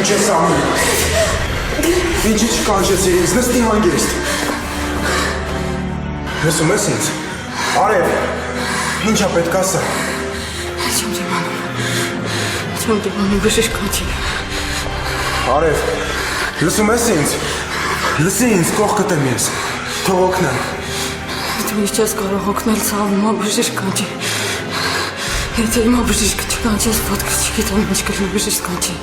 Ինչ ես անում։ Ինչի չկանչեցի ինձ, նստի հանգիստ։ Լսում ես ինձ։ Արև, ինչա պետք ասա։ Չեմ դիմանում բժշկանչի։ Արև, լսում ես ինձ։ Լսի ինձ, կողքդ եմ ես։ Թող օգնեմ։ Դու ինչ ես կարող օգնել ցավումա բժշկանչի։ Եթե հիմա բժիշկը չկանչես, ոտքս չգիտեմ ինչ կլինի բժշկանչի։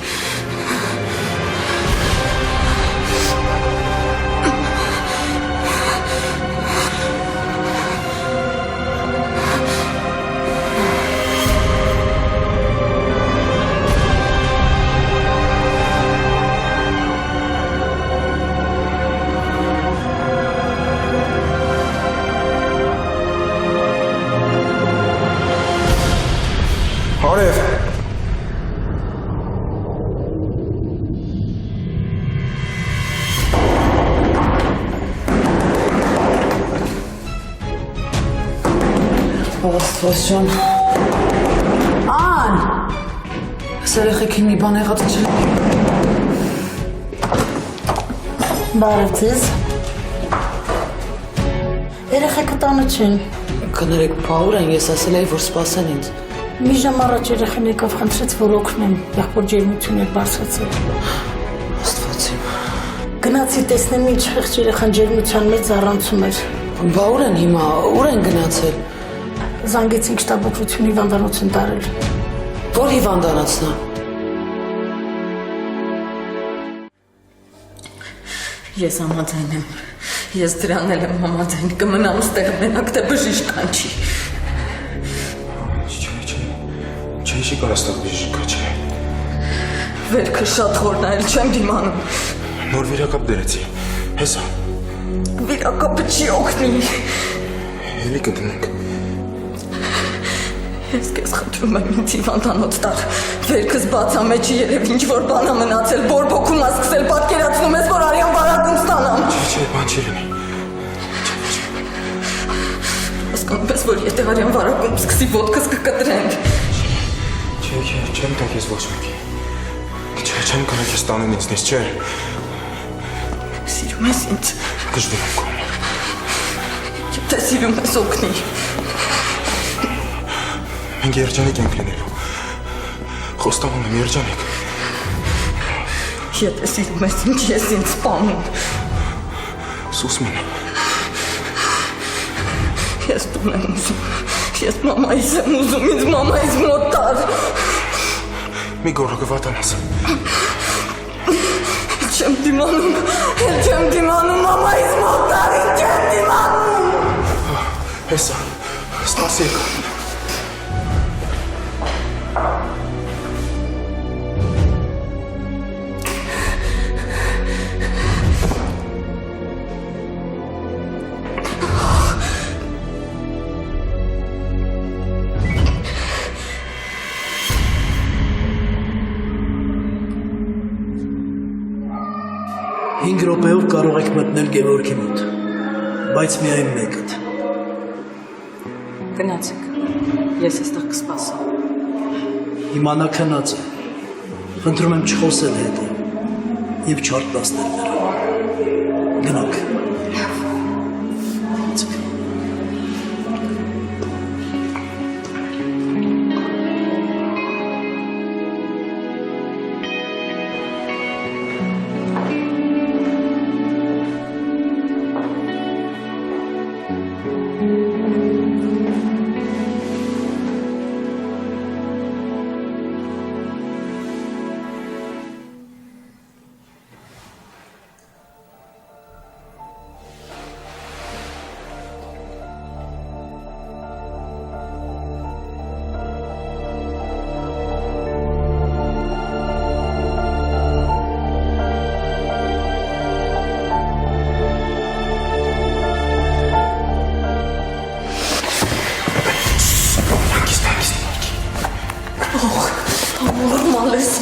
Արև։ Աստված ջան։ Ան։ Երեխեքին մի բան եղած չէ։ Բարև ձեզ։ Երեխեքը տանը չեն։ Կներեք, բաուր են, ես ասել էի, որ սպասեն ինձ։ Մի ժամ առաջ երեխան եկավ խնդրեց, որ օգնեմ, եղբոր ջերմություն էր բարձրացել։ Աստված իմ։ Գնացի տեսնեմ ինչ խեղճ երեխան ջերմության մեջ զառանցում էր։ Բաուր են հիմա, ուր են գնացել։ Զանգեցինք շտաբօգնություն հիվանդանոց են տարել։ Որ հիվանդանոցն է։ Ես համաձայն եմ։ Ես դրան էլ եմ համաձայն, կմնամ ստեղ մենակ, թե բժիշկանչի։ Չի կարա ստեղ բժիշկա չէ։ Վերքը շատ խորն է, էլ չեմ դիմանում։ Նոր վիրակապ դրեցի։ Հեսա։ Վիրակապը չի օգնի։ Էլի կդնենք։ Ես քեզ խնդրում եմ ինձ հիվանդանոց տար։ Վերքս բաց ա, մեջի երև ինչ-որ բան ա մնացել, բորբոքում ա սկսել, պատկերացնում ես, որ արյան վարակում ստանամ։ Չէ, բան չի լինի։ Հասկանում ես, որ եթե արյան վարակում սկսի, ոտքս կկտրենք։ Չէ, չեմ տա քեզ ոչ մեկի։ Չէ, չեմ կարող քեզ տանեն ինձնից, չէ։ Սիրում ես ինձ։ Դժվար եմ կողմ։ Եթե սիրում ես օգնի։ Մենք երջանիկ ենք լինելու։ Խոստանում եմ երջանիկ։ Եթե սիրում ես ինչ ես ինձ սպանում։ Սուսմին։ Ես տուն եմ ուզում։ Ես մամայիս եմ ուզում, ինձ մամայիս մոտ տար։ Մի գորը վատանաս։ Չեմ դիմանում, չեմ դիմանում, մամայիս մոտ տար, չեմ դիմանում։ Հեսա, սպասեք։ Հինգ րոպեով կարող եք մտնել Գևորգի մոտ, բայց միայն մեկդ։ Գնացեք, ես էստեղ կսպասեմ։ Հիմա նա քնած է, խնդրում եմ չխոսել հետը և չարտասնել նրան։ Գնանք։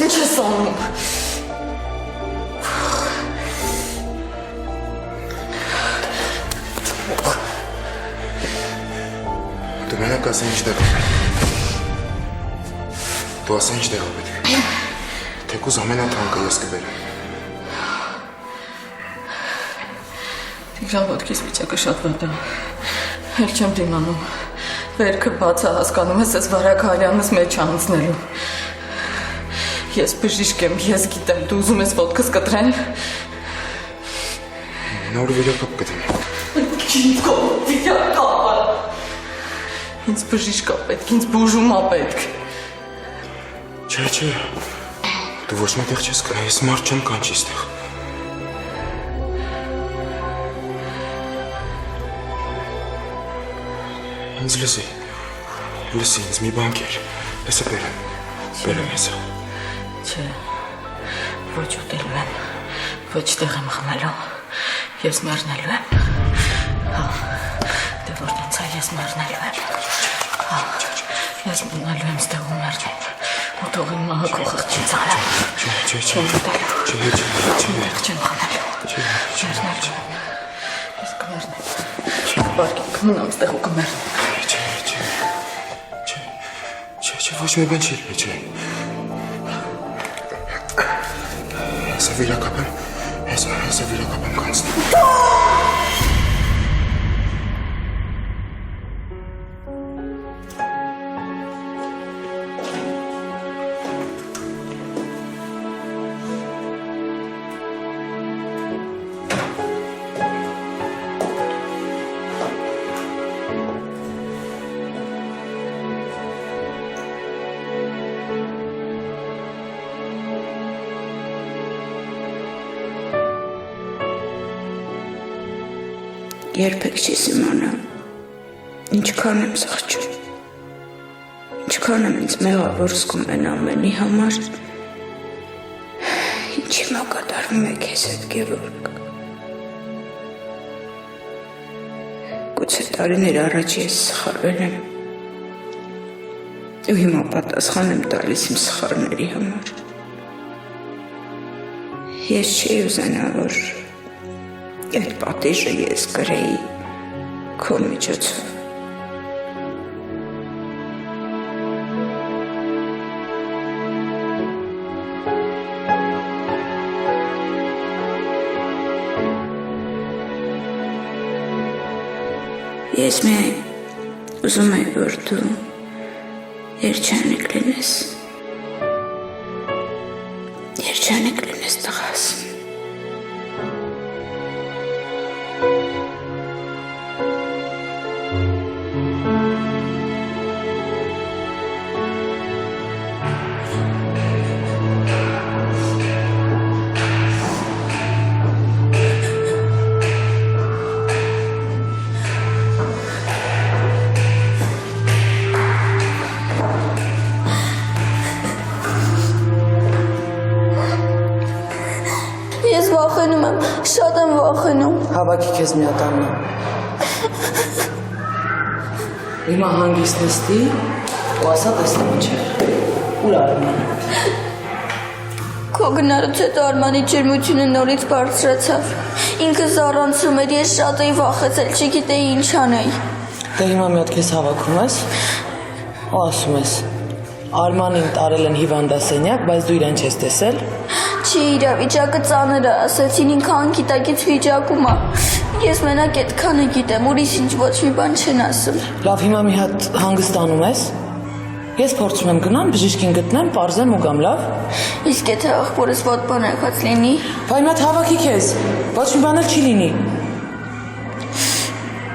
Ինչ ես անում։ Դու մենակ ասա ինչ տեղը։ Դու ասա ինչ տեղը պետք է։ Թեկուզ ամենաթանկը ես կբերեմ։ Տիգրան, ոտքիս վիճակը շատ վատ է։ Էլ չեմ դիմանում։ Վերքը բաց է, հասկանում ես, ես վարակալյանս մեջ անցնելու։ Ես բժիշկ եմ, ես գիտեմ, դու ուզում ես ոտքս կտրել։ Նոր վիրակապ կդեմ։ Ինձ կո վիրակապը։ Ինձ բժիշկ է պետք, ինձ բուժում է պետք։ Չէ, դու ոչ մետեղ չես կա, ես մարդ չեմ կանչի ստեղ։ Ինձ լսի, ինձ մի բան կեր, հեսը բերեմ հեսը։ Չէ, ոչ ուտելու եմ, ոչ տեղ եմ խմելու, ես մեռնելու եմ։ Դե որ տենց է, ես մեռնելու եմ։ Ես մնալու եմ ստեղ ու մեռնում, ու թող իմ մահը քո խղճի ծալեմ։ Չեմ ուտելու, չեմ խմելու, մեռնելու եմ, ես կմեռնեմ։ Բարկի կմնամ ստեղ ու կմեռնեմ։ Ոչ մի բան չի լինի, չէ։ Հեսա վիրակապ եմ կանցնում։ Երբեք չես իմանա, ինչքան եմ զղջում, ինչքան եմ ինձ մեղավոր զգում են ամենի համար, ինչի մակատարվում է քեզ հետ Գևորգ։ Գուցե տարիներ առաջ ես սխալվել եմ, ու հիմա պատասխան եմ տալիս իմ սխալների համար։ Ես չի ուզենա, որ այդ պատիժը ես կրեի քո միջոցով։ Ես միայն ուզում եմ, որ դու երջանիկ լինես։ Երջանիկ լինես տղաս։ Ես վախենում եմ, շատ եմ վախենում։ Հավաքի քեզ մի հատ աննա։ Հիմա հանգիստ նստի ու ասա տեսնեմ ինչ է։ Ուր Արմանը։ Քո գնալուց հետո Արմանի ջերմությունը նորից բարձրացավ։ Ինքը զառանցում էր, ես շատ էի վախեցել, չգիտեի ինչ անեի։ Դե հիմա մի հատ քեզ հավաքում ես ու ասում ես Արմանին տարել են հիվանդասենյակ, բայց դու իրեն չես տեսել։ Չի իրավիճակը ծանր է, ասեցին ինքը անգիտակից վիճակում է։ Ես մենակ այդքանը գիտեմ, ուրիշ ինչ ոչ մի բան չեն ասում։ Լավ, հիմա մի հատ հանգստանում ես։ Ես փորձում եմ գնամ, բժիշկին գտնեմ, պարզեմ ու գամ, լավ։ Իսկ եթե աղբորս ոտ բան եղած լինի։ Բայ մի հատ հավաքի քեզ։ Ոչ մի բան էլ չի լինի։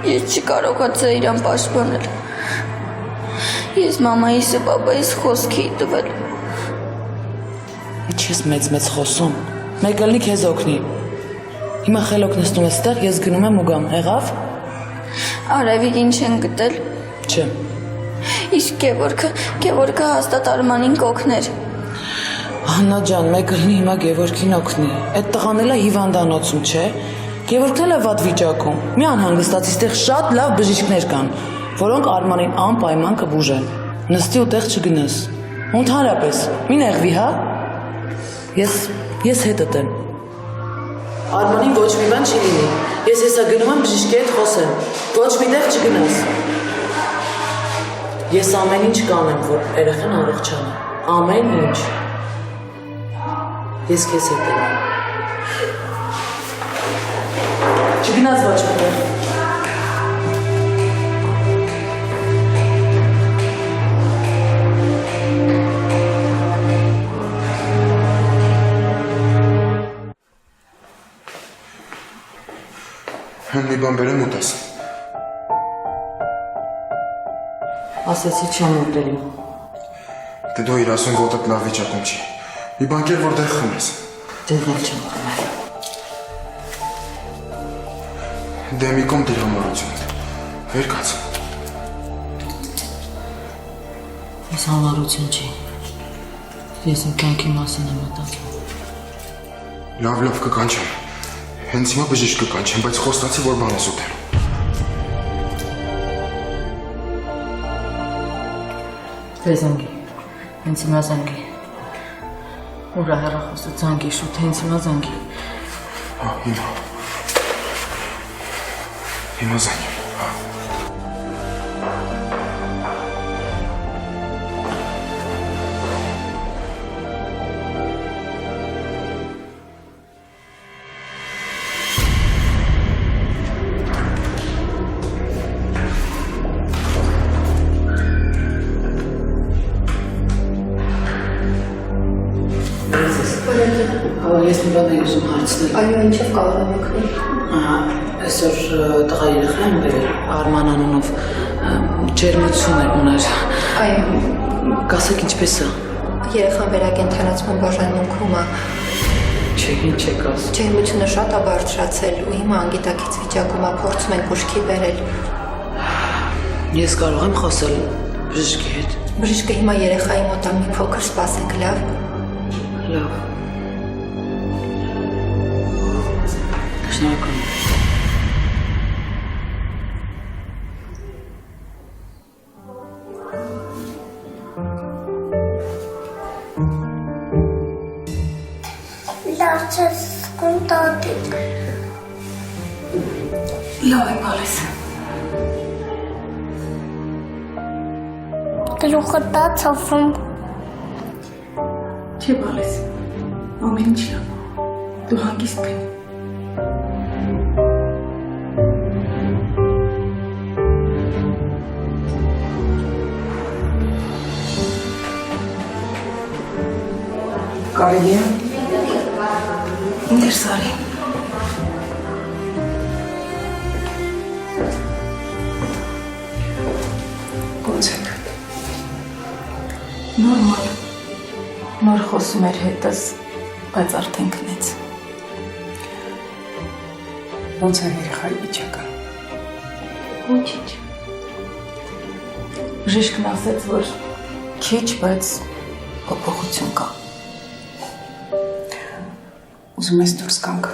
Ես չկարողացա իրան պաշտպանել։ Ես մամայիս ու պապայիս խոսքի տվել։ Ինչ ես մեծ խոսում։ Մեկը լի քեզ օգնի։ Հիմա խելոք նստում ես ստեղ, ես գնում եմ ու գամ, եղավ։ Արևիկ ինչ են գտել։ Չէ։ Իսկ Գևորգը հաստատ Արմանին կօգներ։ Աննա ջան, մեկը լինի հիմա Գևորգին օգնի։ Այդ տղան էլ է հիվանդանոցում, չէ։ Գևորգն էլ է վատ վիճակում։ Մի անհանգստացի, ստեղ շատ լավ բժիշկներ կան, որոնք Արմանին անպայման կբուժեն։ Նստի ու տեղ չգնաս։ Ու ընդհանրապես, մի նեղվի, հա։ Ես հետդ եմ։ Արմանին ոչ մի բան չի լինի։ Ես հեսա գնում եմ բժիշկի հետ խոսեմ։ Ոչ մի տեղ չգնաս։ Ես ամեն ինչ կանեմ, որ երեխան առողջանա։ Ամեն ինչ։ Ես քեզ հետ եմ։ Չգնաց բաճկոտը։ Մի բան բերեմ ուտես։ Ասեցի չեմ ուտելու։ Դե դու իր ասում ոտդ լավ վիճակում չի։ Մի բան կեր, որտեղ խմես։ Ձեզնով չեմ խմել։ Դե մի կողմ դիր համարություն։ Վեր կաց։ Ես համարություն չի։ Ես իմ կյանքի մասին եմ մտածում։ Լավ կկանչեմ։ Հենց հիմա բժիշկ կկանչեմ, բայց խոստացի, որ բան ես ուտելու։ Դե զանգի, հենց հիմա զանգի։ Ուրա հեռախոսը զանգի, շուտ հենց հիմա զանգի։ Հա, հիմա զանգի։ Ես մի բան եմ ուզում հարցնել։ Այո, ինչով կարող եմ օգնել։ Այսօր տղա երեխա եմ բերել Արման անունով, ջերմություն ուներ։ Այո, Կասեք ինչպես է։ երեխան վերակենդանացման բաժանմունքում է։ Չէ, ինչ եք ասում։ Ջերմությունը շատ է բարձրացել ու հիմա անգիտակից վիճակում է, փորձում ենք ուշքի բերել։ Ես կարող եմ խոսել բժշկի հետ։ Բժիշկը հիմա երեխայի մոտ է, մի փոքր սպասենք, լավ։ Լավ։ Շնորհակալ եմ։ Լավ չես զգում տատիկ։ Լավ եմ գալիս։ Գլուխը տա ցավում։ Չէ բալես։ Ամեն ինչ լավ։ Դու հանգիստ քնի։ Կարելի է։ Ինտեր Սարի։ Ոնց եք։ Նորմալ։ Նոր խոսում էր հետս, բայց արդեն քնեց։ Ոնց է երեխայի վիճակը։ Ոչինչ։ Բժիշկն ասաց, որ քիչ, բայց փոփոխություն կա։ Ուզում ես դուրս գանք։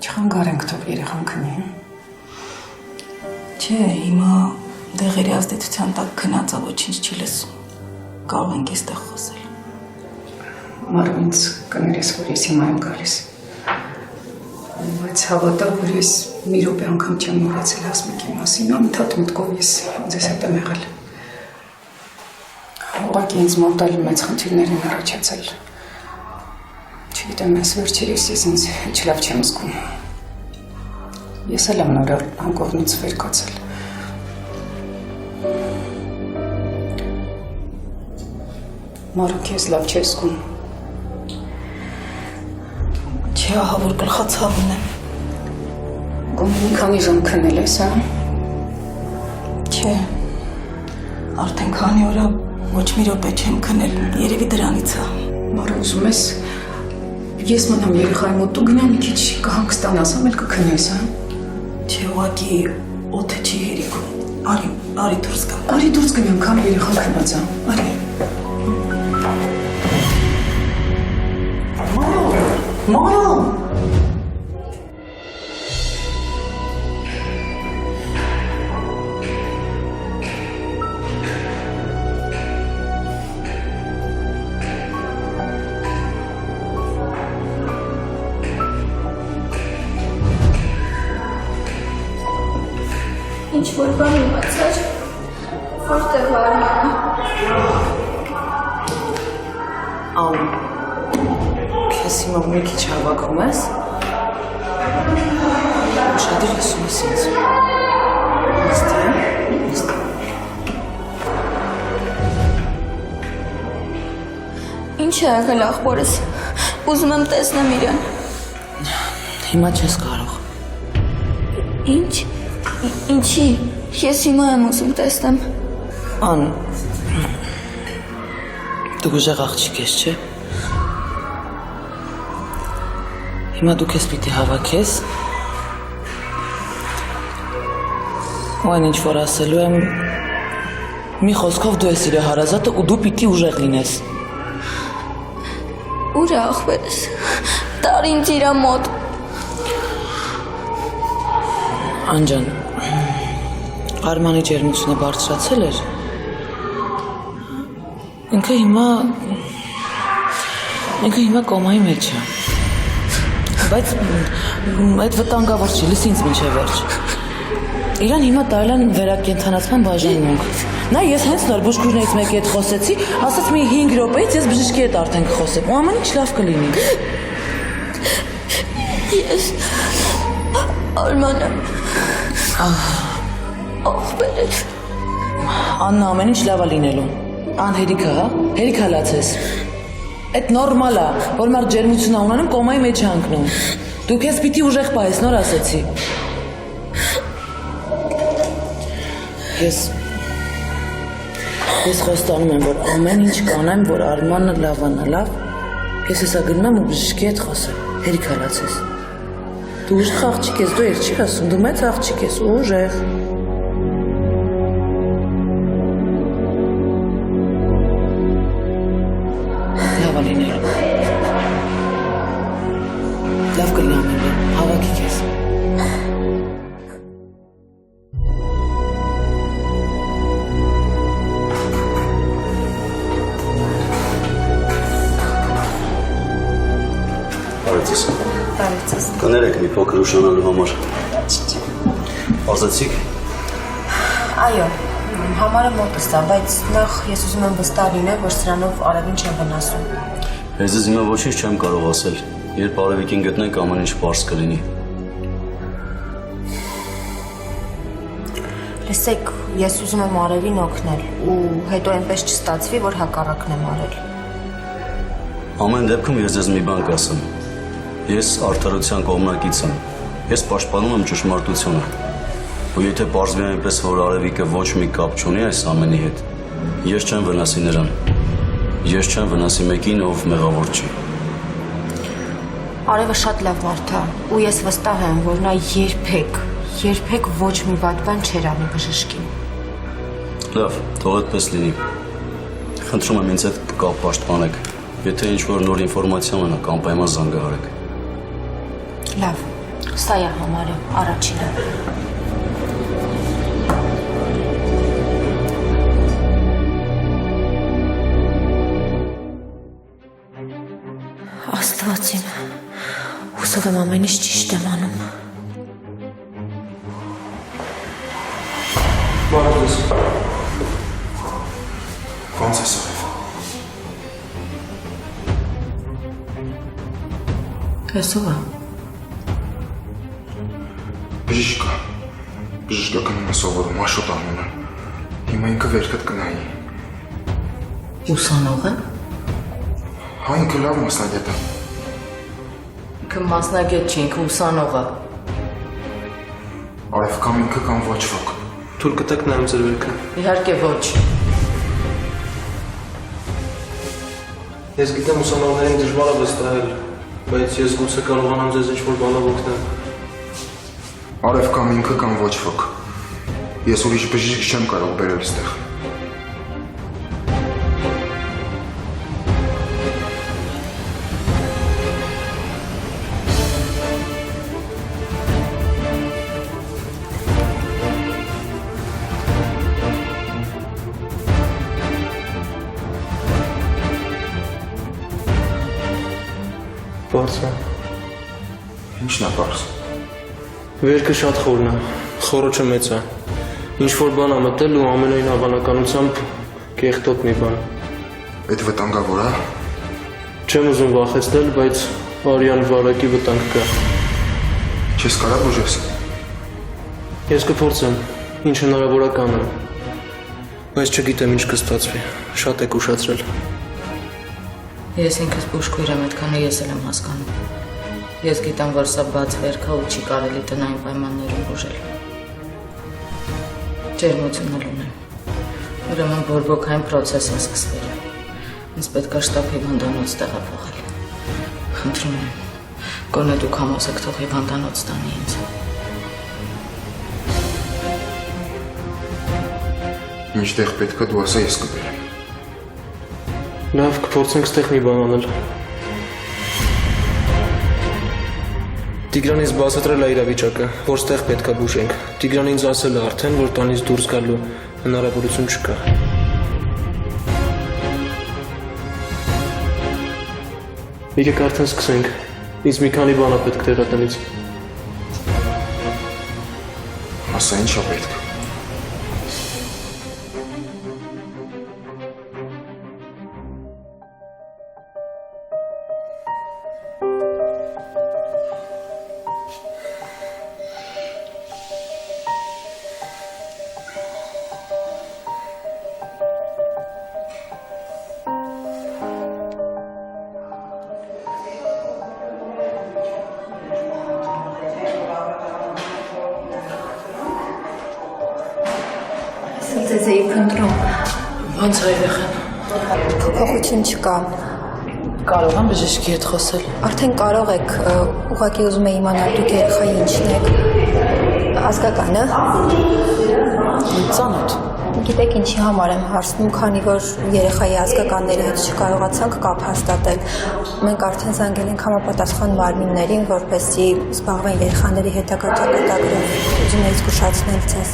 Չխանգարենք, թող երեխան քնի։ Չէ, հիմա դեղերի ազդեցության տակ քնածա ոչինչ չի լսում։ Կարող ենք այստեղ խոսել։ Մարու ինձ կներես, որ ես հիմա եմ գալիս։ Բայց հավատա, որ ես մի րոպե անգամ չեմ մոռացել Հասմիկի մասին, անընդհատ մտքով ես ձեզ հետ եմ եղել։ Ուղղակի ինձ մոտ այլ մեծ խնդիրներ են առաջացել։ Չգիտեմ, այս վերջերս ես ինձ հեչ լավ չեմ զգում։ Ես էլ եմ նոր անկողնից վեր կացել։ Մարու քեզ լավ չես զգում։ Չէ, ահա որ գլխացավն եմ։ Գոնե մի քանի ժամ քնել ես, հա։ Չէ։ Արդեն քանի օր ոչ մի րոպե չեմ քնել, երևի դրանից է։ Մարու ուզում ես ես մնամ երեխայի մոտ ու գնամ մի քիչ կհանգստանաս, համ էլ կքնես, հա։ Չէ, ուղղակի օդը չի հերիքում։ Արի դուրս գա։ Արի դուրս գնանք, համ երեխան քնած է։ Արի։ Մարո։ Ինչ որ բան իմացար, որտեղ Արմանը։ Ալու։ Քեզ հիմա մի քիչ հավաքում ես։ Շատ լսում ես ինձ։ Ինչ է եղել աղբորս։ Ուզում եմ տեսնեմ իրեն։ Հիմա չես կարող։ Ինչի։ Ես հիմա եմ ուզում տեսնեմ։ Ան, դու ուժեղ աղջիկ ես, չէ՞։ Հիմա դու քեզ պիտի հավաքես։ Ու այն ինչ որ ասելու եմ, մի խոսքով դու ես իր հարազատը ու դու պիտի ուժեղ լինես։ Ուր է աղբերս։ Տար ինձ իրա մոտ։ Անջան, Արմանի ջերմությունը բարձրացել էր։ Ինքը հիմա կոմայի մեջ է։ Բայց այդ վտանգավոր չի, լսի ինձ մինչև վերջ։ Իրան հիմա տարել են վերակենդանացման բաժանմունք։ Նա ես հենց նոր բուժքույրներից մեկի հետ խոսեցի, ասաց մի 5 րոպեից ես բժշկի հետ արդեն կխոսեմ, ու ամեն ինչ լավ կլինի։ Ես Արմանը աղբերս։ Աննա ամեն ինչ լավ է լինելու։ Ան հերիք է, հա? Հերիք հալացես։ Այդ նորմալ է, որ մարդ ջերմություն է ունենում, կոմայի մեջ է ընկնում։ Դու քեզ պիտի ուժեղ պահես, նոր ասեցի։ Ես խոստանում եմ, որ ամեն ինչ կանեմ, որ Արմանը լավանա, լավ։ Ես հեսա գնում եմ ու բժշկի հետ խոսեմ, հերիք հալացես։ Դու ուժեղ աղջիկ ես, դու չի ասում, դու մեծ աղջիկ ես, ուժեղ։ Լավ է լինելու։ Լավ կլինի ամեն բան, հավաքի քեզ։ Կներեք մի փոքր ուշանալու համար։ Ասացիք։ Այո, համարը մոտս է, բայց նախ ես ուզում եմ վստահ լինել, որ սրանով Արևին չեմ վնասում։ Ես ձեզ հիմա ոչինչ չեմ կարող ասել։ Երբ Արևիկին գտնենք, ամեն ինչ պարզ կլինի։ Լսեք, ես ուզում եմ Արևին օգնել ու հետո այնպես չստացվի, որ հակառակն եմ արել։ Ամեն դեպքում ես ձեզ մի բան կասեմ։ Ես արդարության կողմնակից եմ։ Ես պաշտպանում եմ ճշմարտությունը։ Ու եթե պարզվի այնպես, որ Արևիկը ոչ մի կապ չունի այս ամենի հետ, ես չեմ վնասի նրան։ Ես չեմ վնասի մեկին, ով մեղավոր չի։ Արևը շատ լավ մարդ է, ու ես վստահ եմ, որ նա երբեք ոչ մի վատ բան չէր անի բժշկին։ Լավ, թող այդպես լինի։ Խնդրում եմ ինձ հետ կապ պաշտպանեք։ Եթե ինչ-որ նոր ինֆորմացիա ունենա, անպայման զանգահարեք։ Լավ, սա է համարը, առաջինը։ Աստված իմ, հուսով եմ ամեն ինչ ճիշտ եմ անում։ Բարոս։ Ոնց ես Արև։ Այսով է։ Բժշկականն է սովորում, Աշոտ անունը։ Հիմա ինքը վերքդ կնայի։ Ուսանող է։ Հա, ինքը լավ մասնագետ է։ Ինքը մասնագետ չի, ինքը ուսանող է։ Արև կամ ինքը կամ ոչ ոք։ Թույլ կտեք նայեմ ձեր վերքը։ Իհարկե ոչ։ Ես գիտեմ ուսանողներին դժվար է վստահել, բայց ես գուցե կարողանամ ձեզ ինչ-որ բանով օգնել։ Արև կամ ինքը կամ ոչ ոք։ Ես ուրիշ բժիշկ չեմ կարող բերել այստեղ։ Պարզ է։ Ինչն է պարզ։ Վերքը շատ խորն է, խորոչը մեծ է։ Ինչ-որ բան է մտել ու ամենայն հավանականությամբ կեղտոտ մի բան։ Այդ վտանգավոր է։ Չեմ ուզում վախեցնել, բայց Արյան վարակի վտանգ կա։ Չես կարա բուժես։ Ես կփորձեմ, ինչ հնարավոր է կանեմ։ Բայց չգիտեմ ինչ կստացվի։ Շատ եք ուշացրել։ Ես ինքս բուժքույր եմ, այդքանը ես էլ եմ հասկանում։ Ես գիտեմ, որ սա բաց վերքա ու չի կարելի տնային պայմաններում բուժել։ Ջերմություն էլ ունեմ։ Ուրեմն բորբոքային պրոցես է սկսվել։ Ինձ պետք է շտապ հիվանդանոց տեղափոխել։ Խնդրում եմ, գոնե դուք համոզ եք թող հիվանդանոց տանի ինձ։ Ինչտեղ պետք է դու ասա, ես կբերեմ։ Լավ, կփորձենք ստեղ մի բան անել։ Տիգրանից բացատրել է իրավիճակը, որ ստեղ պետք է բուժենք։ Տիգրանը ինձ ասել է արդեն, որ տանից դուրս գալու հնարավորություն չկա։ Եկեք արդեն սկսենք։ Ինձ մի քանի բան է պետք տեղատնից։ Ասա ինչ է պետք։ Ձեզ էի փնտրում։ Ոնց է երեխան։ Փոփոխություն չկա։ Կարող եմ բժշկի հետ խոսել։ Արդեն կարող եք, ուղղակի ուզում եմ իմանալ դուք երեխայի ինչն եք։ Ազգական է։ Ծանոթ։ Գիտեք ինչի համար եմ հարցնում, քանի որ երեխայի ազգականների հետ չկարողացանք կապ հաստատել։ Մենք արդեն զանգել ենք համապատասխան մարմիններին, որպեսզի զբաղվեն երեխաների հետագա ճակատագրով։ Ուզում եմ զգուշացնել ձեզ։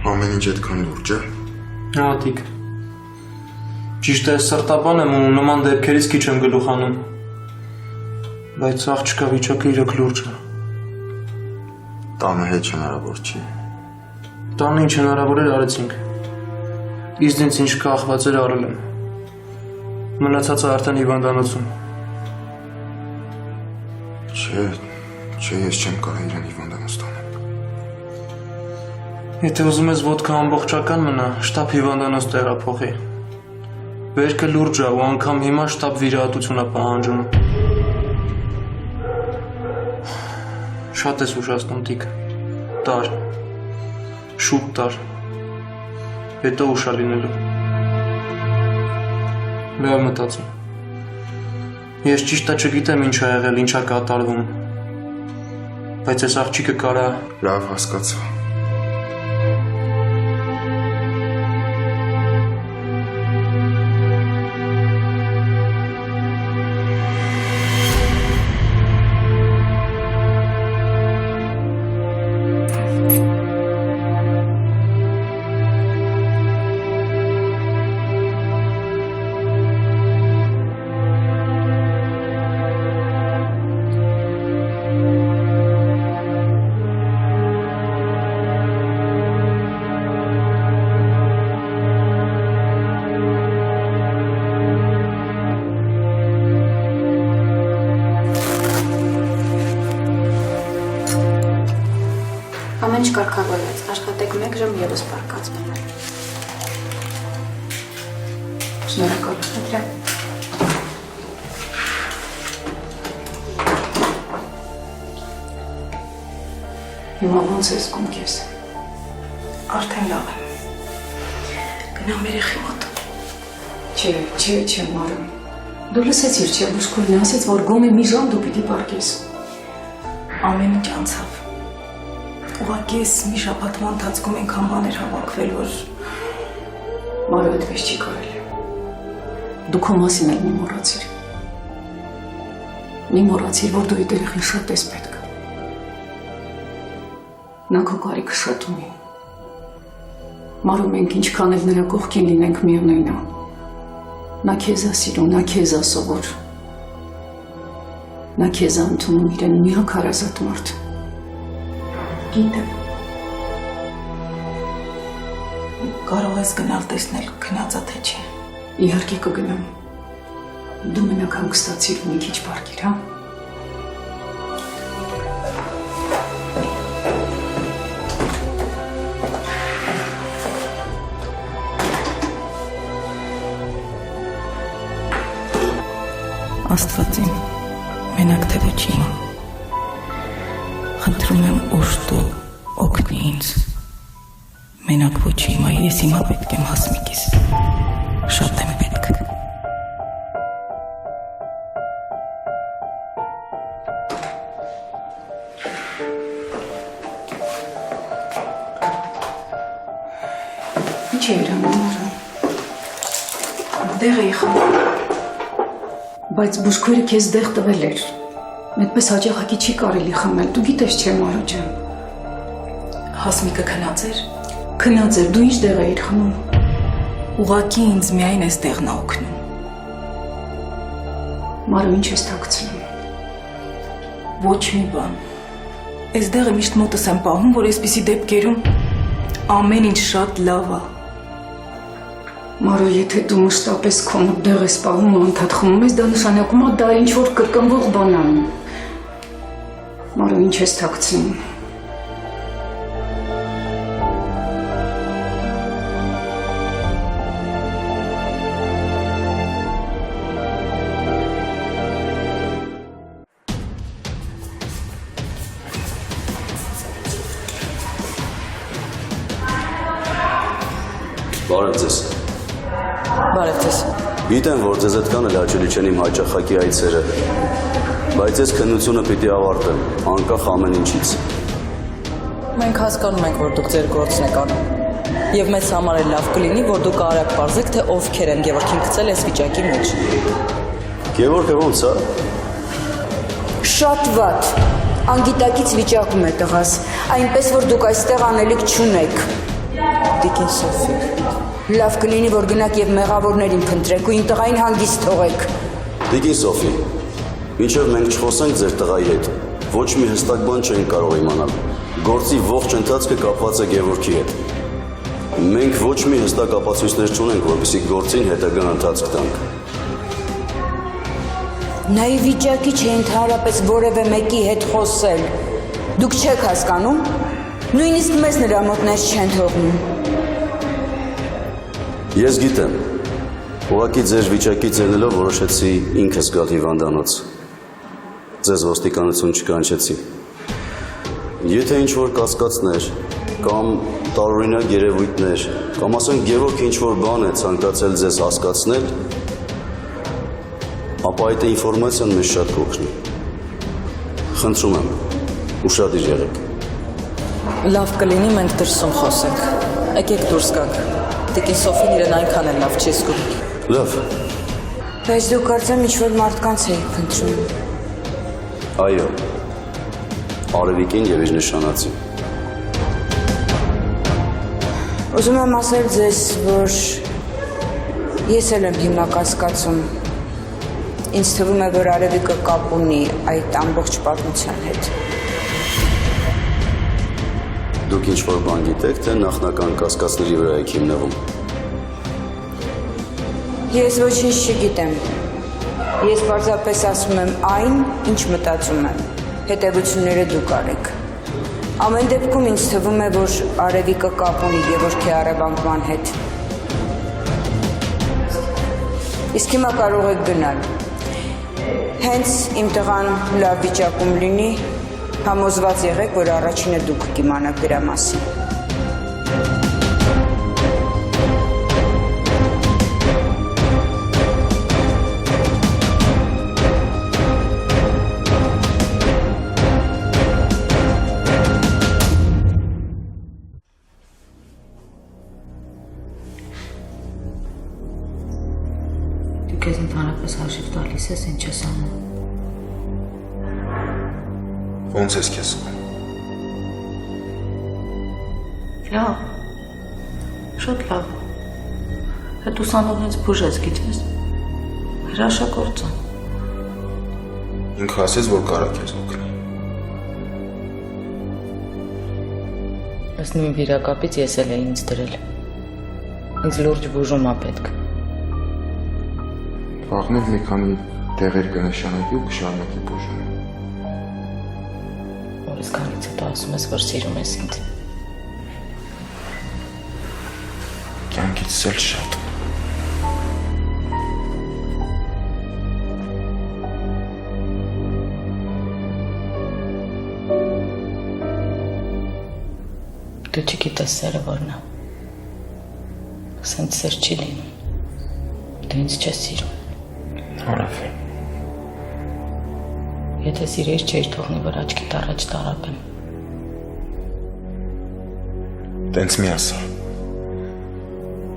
Ամեն ինչ այդքան լուրջ է։ Հատիկ։ Ճիշտ է, սրտաբան եմ ու նման դեպքերից քիչ եմ գլուխանում։ Բայց աղջկա վիճակը իրոք լուրջ է։ Տանը հետ հնարավոր չի։ Տանը ինչ հնարավոր էր արեցինք։ Իզնից ինչ կախված էր արել եմ։ Մնացածը արդեն հիվանդանոցում։ Չէ, ես չեմ կարող իրեն հիվանդանոց տանել։ Եթե ուզում ես ոտքը ամբողջական մնա, շտապ հիվանդանոց տեղափոխի։ Վերքը լուրջ է ու անգամ հիմա շտապ վիրահատություն է պահանջում։ Շատ ես ուշացնում տիկ։ Տար։ Շուտ տար։ Հետո ուշա լինելու։ Լավ մտածում։ Ես ճիշտ է չգիտեմ ինչ ա եղել, ինչ ա կատարվում։ Բայց ես աղջիկը կարա։ Լավ հասկացա։ Ամեն ինչ կարգավորված, աշխատեք 1 ժամ ևս պարկած մնալ։ Շնորհակալ եմ։ Հիմա ոնց ես զգում քեզ։ Արդեն լավ եմ։ Գնամ երեխի մոտ։ Չէ, Մարիամ։ Դու լսեցիր, չէ՞, բուժքույրն ասեց, որ գոնե մի ժամ դու պիտի պարկես։ Ամեն ինչ անցավ։ Ուղղակի ես մի շաբաթվա ընթացքում այնքան բաներ հավաքվել, որ Մարը այդպես չի կարել։ Դու քո մասին էլ մի մոռացիր։ Մի մոռացիր, որ դու այդ երեխին շատ ես պետք։ Նա քո կարիքը շատ ունի։ Մարը մենք ինչքան էլ նրա կողքին լինենք միևնույն է։ Նա քեզ է սիրում, նա քեզ է սովոր։ Նա քեզ ընդունում իրեն միակ հարազատ մարդ։ Գիտեմ։ Կարող ես գնալ տեսնել քնածա թե չի։ Իհարկե կգնամ։ Դու մենակ հանգստացիր ու մի քիչ պարկիր, հա։ Աստվածին, մենակ թե ոչինչ։ Խնդրում եմ ուշ դու օգնի ինձ։ Մենակ ոչինչ, ես հիմա պետք եմ Հասմիկիս։ Շատ եմ պետք։ Ինչ է իրանում արում։ Դեղ էի խաղում։ Բայց բուժքույրը քեզ դեղ տվել էր։ Այդպես հաճախակի չի կարելի խմել, դու գիտես չէ Մարո ջան։ Հասմիկը քնած էր։ Քնած էր, դու ինչ դեղ էիր խմում։ Ուղղակի ինձ միայն այս տեղն է օգնում։ Մարո, ինչ ես թաքցնում։ Ոչ մի բան։ Այս դեղը միշտ մոտս եմ պահում, որ այսպիսի դեպքերում ամեն ինչ շատ լավ է։ Մարո, եթե դու մշտապես քո մոտ դեղ ես պահում ու անդադ խմում ես, դա նշանակում է դա ինչ-որ կրկնվող բան է։ Մարո, ինչ ես թաքցնում։ Բարև ձեզ։ Բարև ձեզ։ Գիտեմ, որ ձեզ այդքան էլ հաճելի չեն իմ հաճախակի այցերը, բայց ես քննությունը պիտի ավարտեմ, անկախ ամեն ինչից։ Մենք հասկանում ենք, որ դուք ձեր գործն եք անում։ Եվ մեզ համար էլ լավ կլինի, որ դուք արագ պարզեք, թե ովքեր են Գևորգին գցել այս վիճակի մեջ։ Գևորգը ո՞նց է։ Շատ վատ։ Անգիտակից վիճակում է տղաս, այնպես որ դուք այստեղ անելիք չունեք։ Տիկին Սոֆի։ Լավ կլինի, որ գնաք եւ մեղավորներին փնտրեք ու իմ տղային հանգիստ թողեք։ Տիկին Սոֆի, մինչև մենք չխոսենք ձեր տղայի հետ, ոչ մի հստակ բան չենք կարող իմանալ։ Գործի ողջ ընթացքը կապված է Գևորգի հետ։ Մենք ոչ մի հստակ ապացույցներ չունենք, որպեսզի գործին հետագա ընթացք տանք։ Նա ի վիճակի չէ ընդհանրապես որևէ մեկի հետ խոսել։ Դուք չեք հասկանում։ Նույնիսկ մեզ նրա մոտներ չեն թողնում։ Ես գիտեմ, ուղղակի ձեր վիճակից ելնելով որոշեցի ինքս գալ հիվանդանոց։ Ձեզ ոստիկանություն չկանչեցի։ Եթե ինչ-որ կասկածներ կամ տարօրինակ երևույթներ, կամ ասենք Գևորգը ինչ-որ բան է ցանկացել ձեզ հասկացնել, ապա այդ ինֆորմացիան մեզ շատ կօգնի։ Խնդրում եմ, ուշադիր եղեք։ Լավ կլինի մենք դրսում խոսենք։ Եկեք դուրս գանք։ Տիկին Սոֆին իրեն այնքան էլ լավ չի զգում։ Լավ։ Բայց դու կարծեմ ինչ-որ մարդկանց էիք փնտրում։ Այո, Արևիկին եւ իր նշանածին։ Ուզում եմ ասել ձեզ, որ ես էլ եմ հիմա կասկածում։ Ինձ թվում է, որ Արևիկը կապ ունի այդ ամբողջ պատմության հետ։ Դուք ինչ-որ բան գիտեք, թե նախնական կասկածների վրա եք հիմնվում։ Ես ոչինչ չգիտեմ։ Ես պարզապես ասում եմ այն, ինչ մտածում եմ։ Հետևությունները դուք արեք։ Ամեն դեպքում ինձ թվում է, որ Արևիկը կապ ունի Գևորգի առևանգման հետ։ Իսկ հիմա կարող եք գնալ։ Հենց իմ տղան լավ վիճակում լինի, համոզված եղեք, որ առաջինը դուք կիմանաք դրա մասին։ Դու քեզ ընդհանրապես հաշիվ տալիս ես, ինչ ես անում։ Ոնց ես քեզ զգում։ Լավ, շատ լավ։ Հետ ուսանողից բուժես, գիտես։ Հրաշագործ եմ։ Ինքը ասեց, որ կարա քեզ օգնի։ Ըստ նույն վիրակապից ես էլ էի ինձ դրել։ Ինձ լուրջ բուժում ա պետք։ Վաղներ մի քանի տեղեր կնշանակի ու կշարունակի բուժումը։ Որից քանից հետո ասում ես, որ սիրում ես ինձ։ Կյանքից էլ շատ։ Դու չգիտես սերը որն է։ Սենց սեր չի լինում։ Դու ինձ չես սիրում։ Արավ։ Եթե սիրեիր չէիր թողնի, որ աչքիդ առաջ տարապեմ։ Տենց մի ասա։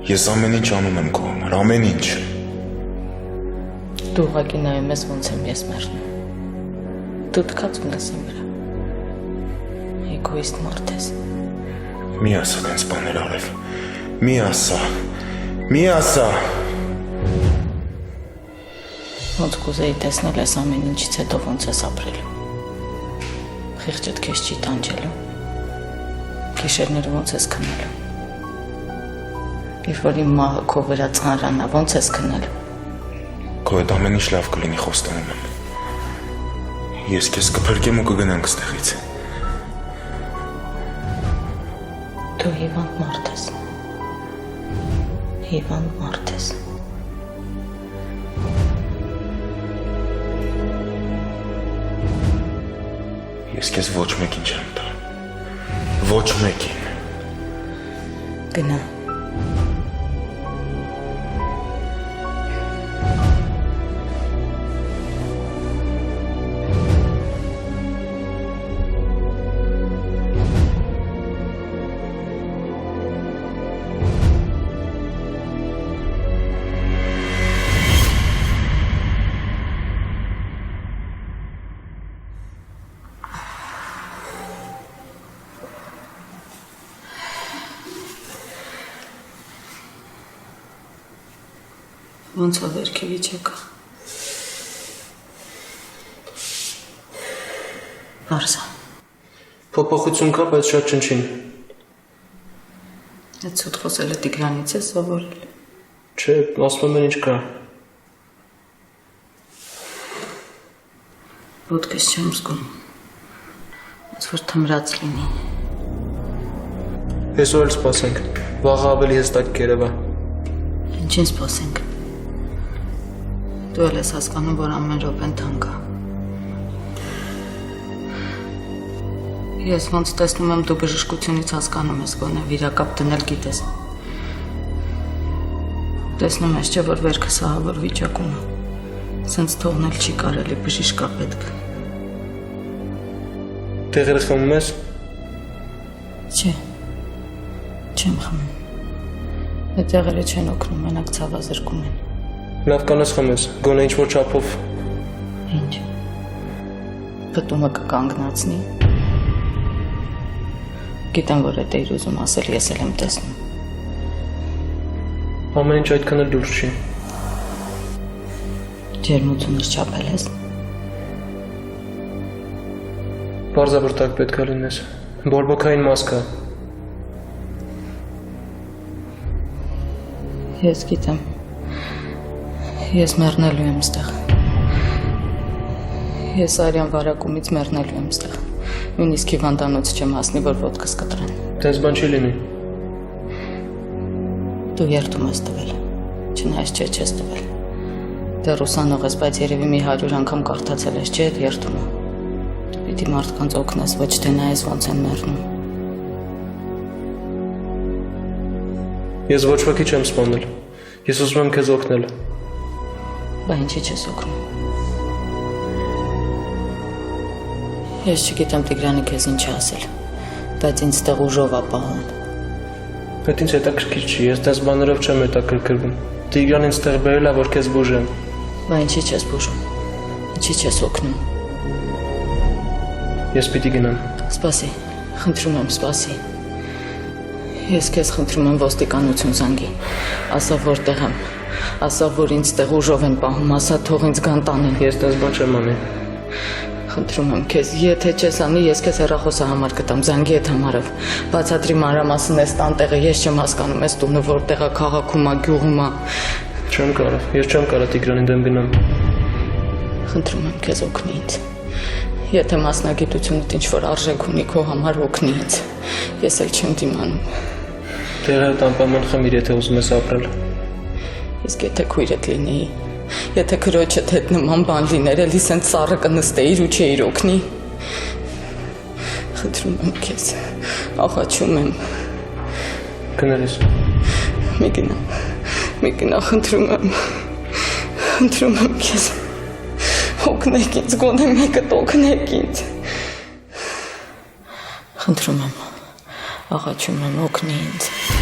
Ես ամեն ինչ անում եմ քո համար, ամեն ինչ։ Դու ուղղակի նայում ես ոնց եմ ես մեռնում։ Դու թքած ունես իմ վրա։ Էգոիստ մարդ ես։ Մի ասա տենց բաներ Արև։ Մի ասա։ Մի ասա։ Ոնց կուզեի տեսնել ես ամեն ինչից հետո ոնց ես ապրելու։ Խիղճդ քեզ չի տանջելու։ Գիշերները ոնց ես քնելու։ Երբ որ իմ մահը քո վրա ծանրանա, ոնց ես քնելու։ Քո հետ ամեն ինչ լավ կլինի, խոստանում եմ։ Ես քեզ կփրկեմ ու կգնանք ստեղից։ Դու հիվանդ մարդ ես։ Հիվանդ մարդ ես։ Ես քեզ ոչ մեկին չեմ տա։ Ոչ մեկին։ Գնա։ Ոնց ա վերքի վիճակը։ Բարսա։ Փոփոխություն կա, բայց շատ չնչին։ Այդ ցույց խոսելը Տիգրանից է սովորել։ Չէ, ասում եմ ինչ կա։ Ոտքս չեմ զգում։ Ոնց որ թմրած լինի։ Այսօր էլ սպասենք։ Վաղը ավելի հստակ կերևա։ Ինչին սպասենք։ Դու էլ ես հասկանում, որ ամեն րոպեն թանկ է։ Ես ոնց տեսնում եմ, դու բժշկությունից հասկանում ես, գոնե վիրակապ դնել գիտես։ Տեսնում ես, չէ, որ վերքը սահավոր վիճակում է։ Սենց թողնել չի կարելի, բժիշկ է պետք։ Տեղերը խմում ես։ Չէ։ Չեմ խմում։ Այդ տեղերը չեն օգնում, մենակ ցավազրկում են։ Լավ կանես խմես, գոնե ինչ-որ չափով։ Ինչ։ Պտումը կկանգնացնի։ Գիտեմ, որ էդ էիր ուզում ասել, ես էլ եմ տեսնում։ Ամեն ինչ այդքան էլ դուրս չի։ Ջերմությունս չափել ես։ Պարզաբրտակ պետք է լինես։ Բորբոքային մաս կա։ Ես գիտեմ։ Ես մեռնելու եմ ստեղ։ Ես արյան վարակումից մեռնելու եմ ստեղ։ Նույնիսկ հիվանդանոց չեմ հասնի, որ ոտքս կտրեն։ Տես բան չի լինի։ Դու երդում ես տվել։ Չնայած չէ չես տվել։ Դեռ ուսանող ես, բայց երևի մի 100 անգամ կարդացել ես, չէ՞ այդ երդումը։ Պիտի մարդկանց օգնես, ոչ թե նայես ոնց են մեռնում։ Ես ոչ ոքի չեմ սպանել։ Ես ուզում եմ քեզ օգնել։ Բա ինչի չես օգնում։ Ես չգիտեմ Տիգրանը քեզ ինչ է ասել, բայց ինձ տեղ ուժով է պահում։ Այդ ինձ հետաքրքիր չի, ես դες բաներով չեմ հետաքրքրվում։ Տիգրան ինձ տեղ բերել է, որ քեզ բուժեմ։ Բա ինչի չես բուժում։ Ինչի չես օգնում։ Ես պիտի գնամ։ Սպասի, խնդրում եմ, սպասի։ Ես քեզ խնդրում եմ ոստիկանություն զանգի։ Ասա որտեղ եմ։ Ասա որ ինձ տեղ ուժով են պահում, ասա թող ինձ գան տանեն։ Ես դες բան չեմ անի։ Խնդրում եմ քեզ, եթե չես անի, ես քեզ հեռախոսը համար կտամ, զանգի այդ համարով։ Բացատրի մանրամասն ես տանտեղը, ես չեմ հասկանում ես տունը որտեղ է, քաղաքում է, գյուղում է։ Չեմ կարող, ես չեմ կարող Տիգրանին դեմ գնամ։ Խնդրում եմ քեզ օգնի ինձ։ Եթե մասնագիտությունդ ինչ-որ արժեք ունի քո համար օգնի ինձ։ Ես էլ չեմ դիմանում։ Դեռ այդ անպայման խմիր, եթե ուզում ես ապրել։ Իսկ եթե քույրդ լինեի, եթե քրոջդ հետ նման բան լիներ, էլի սենց սառը կնստեիր ու չէիր օգնի։ Խնդրում եմ քեզ, աղաչում եմ։ Կներես։ Մի գնա, խնդրում եմ քեզ։ Օգնեք ինձ, գոնե մեկդ օգնեք ինձ։ Խնդրում եմ, աղաչում եմ, օգնի ինձ։